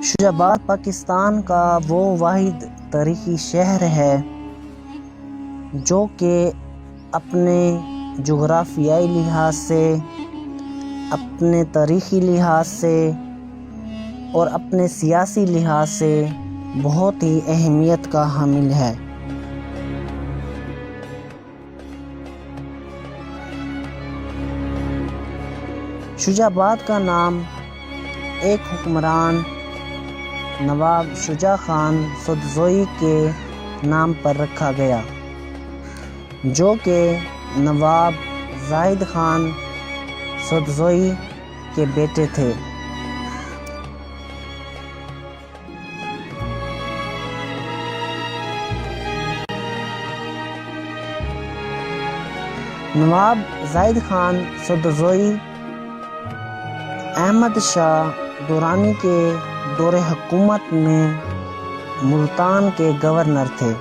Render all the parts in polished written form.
شجاع آباد پاکستان کا وہ واحد تاریخی شہر ہے جو کہ اپنے جغرافیائی لحاظ سے، اپنے تاریخی لحاظ سے اور اپنے سیاسی لحاظ سے بہت ہی اہمیت کا حامل ہے۔ شجاع آباد کا نام ایک حکمران نواب شجاع خان سدوزئی کے نام پر رکھا گیا، جو کہ نواب زاہد خان سدوزئی کے بیٹے تھے۔ نواب زاہد خان سدوزئی احمد شاہ درانی کے دور حکومت میں ملتان کے گورنر تھے۔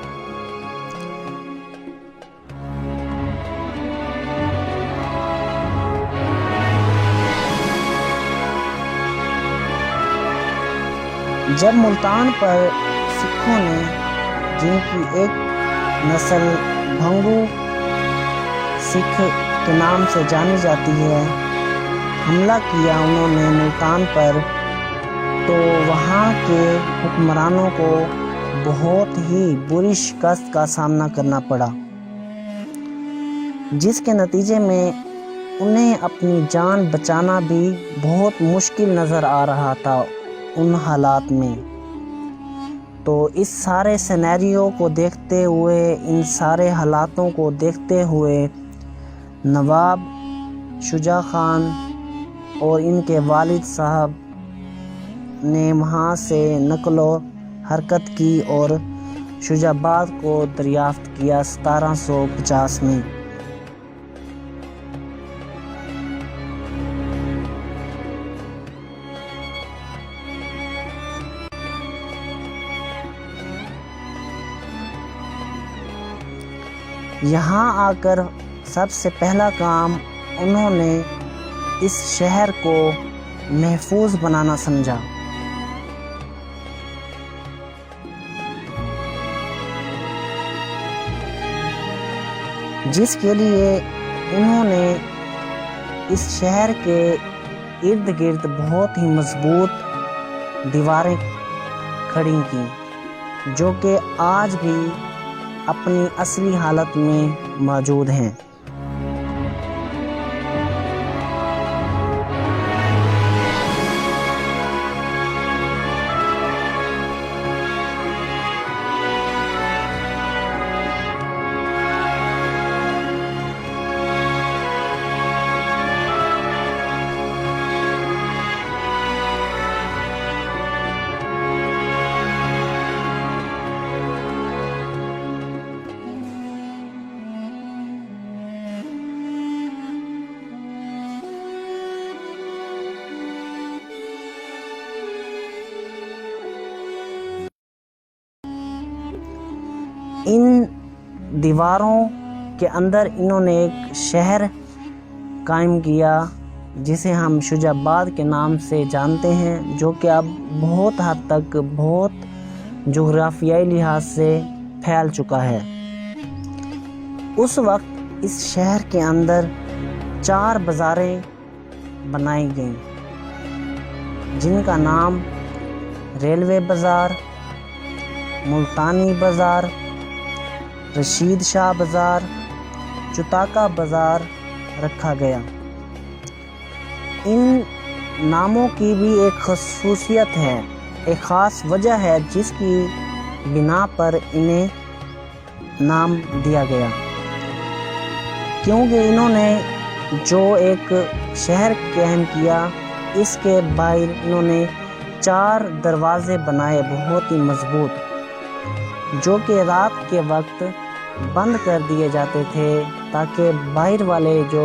جب ملتان پر سکھوں نے، جن کی ایک نسل بھنگو سکھ کے نام سے جانی جاتی ہے، حملہ کیا انہوں نے ملتان پر، تو وہاں کے حکمرانوں کو بہت ہی بری شکست کا سامنا کرنا پڑا، جس کے نتیجے میں انہیں اپنی جان بچانا بھی بہت مشکل نظر آ رہا تھا ان حالات میں۔ تو اس سارے سینیریو کو دیکھتے ہوئے، ان سارے حالاتوں کو دیکھتے ہوئے، نواب شجاع خان اور ان کے والد صاحب نے وہاں سے نقل و حرکت کی اور شجاع آباد کو دریافت کیا 1750 میں۔ یہاں آ کر سب سے پہلا کام انہوں نے اس شہر کو محفوظ بنانا سمجھا۔ جس کے لیے انہوں نے اس شہر کے ارد گرد بہت ہی مضبوط دیواریں کھڑی کی، جو کہ آج بھی اپنی اصلی حالت میں موجود ہیں۔ ان دیواروں کے اندر انہوں نے ایک شہر قائم کیا جسے ہم شجاع آباد کے نام سے جانتے ہیں، جو کہ اب بہت حد تک بہت جغرافیائی لحاظ سے پھیل چکا ہے۔ اس وقت اس شہر کے اندر 4 بازاریں بنائی گئیں، جن کا نام ریلوے بازار، ملتانی بازار، رشید شاہ بازار، چتاکا بازار رکھا گیا۔ ان ناموں کی بھی ایک خصوصیت ہے، ایک خاص وجہ ہے جس کی بنا پر انہیں نام دیا گیا، کیونکہ انہوں نے جو ایک شہر قائم کیا، اس کے باہر انہوں نے 4 دروازے بنائے بہت ہی مضبوط، جو کہ رات کے وقت بند کر دیے جاتے تھے، تاکہ باہر والے جو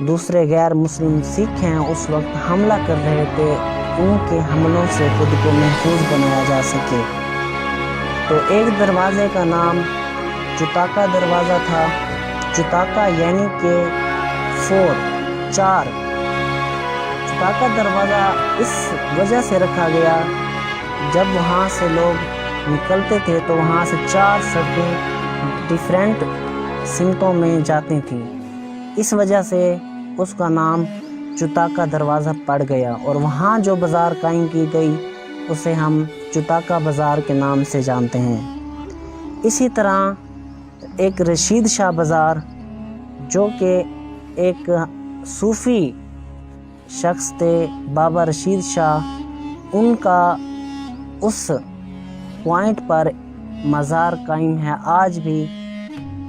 دوسرے غیر مسلم سکھ ہیں اس وقت حملہ کر رہے تھے، ان کے حملوں سے خود کو محفوظ بنایا جا سکے۔ تو ایک دروازے کا نام چتاکا دروازہ تھا۔ چتاکا یعنی کہ 4 چتاکا دروازہ اس وجہ سے رکھا گیا جب وہاں سے لوگ نکلتے تھے تو وہاں سے 4 سڑکیں ڈیفرنٹ سمتوں میں جاتی تھیں، اس وجہ سے اس کا نام چوتاکا دروازہ پڑ گیا، اور وہاں جو بازار قائم کی گئی اسے ہم چوتاکا بازار کے نام سے جانتے ہیں۔ اسی طرح ایک رشید شاہ بازار، جو کہ ایک صوفی شخص تھے بابا رشید شاہ، ان کا اس پوائنٹ پر مزار قائم ہے آج بھی،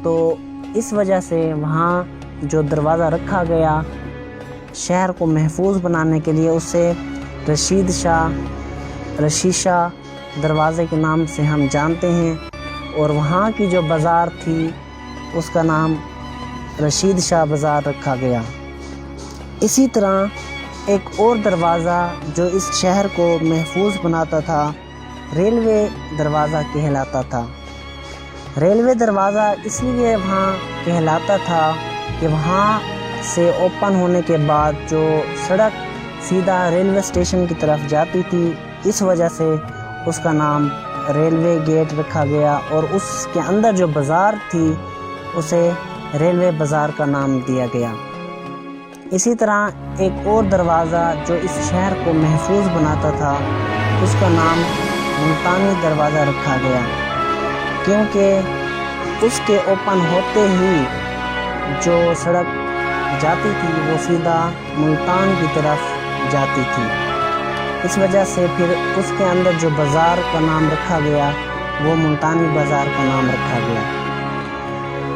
تو اس وجہ سے وہاں جو دروازہ رکھا گیا شہر کو محفوظ بنانے کے لیے، اسے رشید شاہ دروازے کے نام سے ہم جانتے ہیں، اور وہاں کی جو بازار تھی اس کا نام رشید شاہ بازار رکھا گیا۔ اسی طرح ایک اور دروازہ جو اس شہر کو محفوظ بناتا تھا، ریلوے دروازہ کہلاتا تھا۔ ریلوے دروازہ اس لیے وہاں کہلاتا تھا کہ وہاں سے اوپن ہونے کے بعد جو سڑک سیدھا ریلوے اسٹیشن کی طرف جاتی تھی، اس وجہ سے اس کا نام ریلوے گیٹ رکھا گیا، اور اس کے اندر جو بازار تھی اسے ریلوے بازار کا نام دیا گیا۔ اسی طرح ایک اور دروازہ جو اس شہر کو محفوظ بناتا تھا، اس کا نام ملتانی دروازہ رکھا گیا، کیونکہ اس کے اوپن ہوتے ہی جو سڑک جاتی تھی وہ سیدھا ملتان کی طرف جاتی تھی، اس وجہ سے پھر اس کے اندر جو بازار کا نام رکھا گیا وہ ملتانی بازار کا نام رکھا گیا۔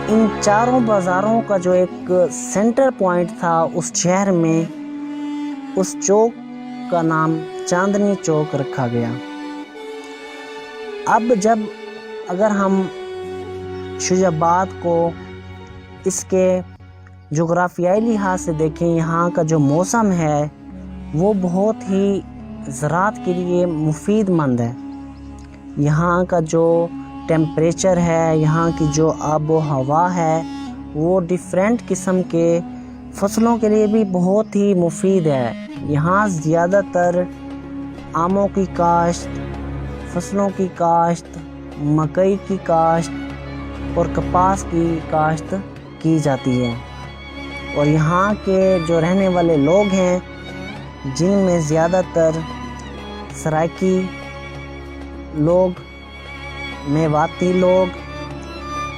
ان چاروں بازاروں کا جو ایک سینٹر پوائنٹ تھا اس شہر میں، اس چوک کا نام چاندنی چوک رکھا گیا۔ اب اگر ہم شجاع آباد کو اس کے جغرافیائی لحاظ سے دیکھیں، یہاں کا جو موسم ہے وہ بہت ہی زراعت کے لیے مفید مند ہے۔ یہاں کا جو ٹیمپریچر ہے، یہاں کی جو آب و ہوا ہے، وہ ڈیفرنٹ قسم کے فصلوں کے لیے بھی بہت ہی مفید ہے۔ یہاں زیادہ تر آموں کی کاشت، فصلوں کی کاشت، مکئی کی کاشت اور کپاس کی کاشت کی جاتی ہے، اور یہاں کے جو رہنے والے لوگ ہیں جن میں زیادہ تر سرائکی لوگ، میواتی لوگ،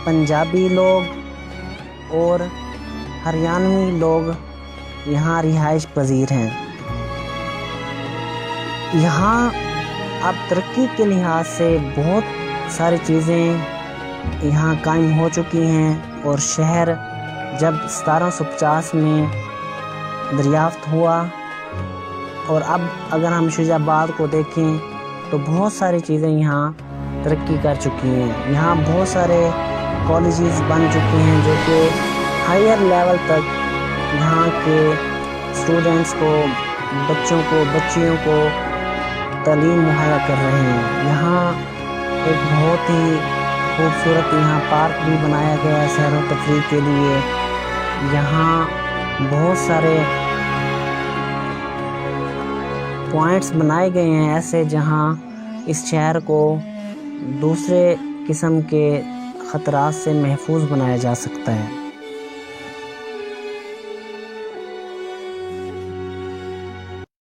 پنجابی لوگ اور ہریانوی لوگ یہاں رہائش پذیر ہیں۔ یہاں اب ترقی کے لحاظ سے بہت ساری چیزیں یہاں قائم ہو چکی ہیں، اور شہر جب 1750 میں دریافت ہوا، اور اب اگر ہم شجاع آباد کو دیکھیں تو بہت ساری چیزیں یہاں ترقی کر چکی ہیں۔ یہاں بہت سارے کالجز بن چکے ہیں جو کہ ہائر لیول تک یہاں کے اسٹوڈنٹس کو، بچیوں کو تعلیم مہیا کر رہے ہیں۔ یہاں ایک بہت ہی خوبصورت یہاں پارک بھی بنایا گیا ہے سیر و تفریح کے لیے۔ یہاں بہت سارے پوائنٹس بنائے گئے ہیں ایسے جہاں اس شہر کو دوسرے قسم کے خطرات سے محفوظ بنایا جا سکتا ہے۔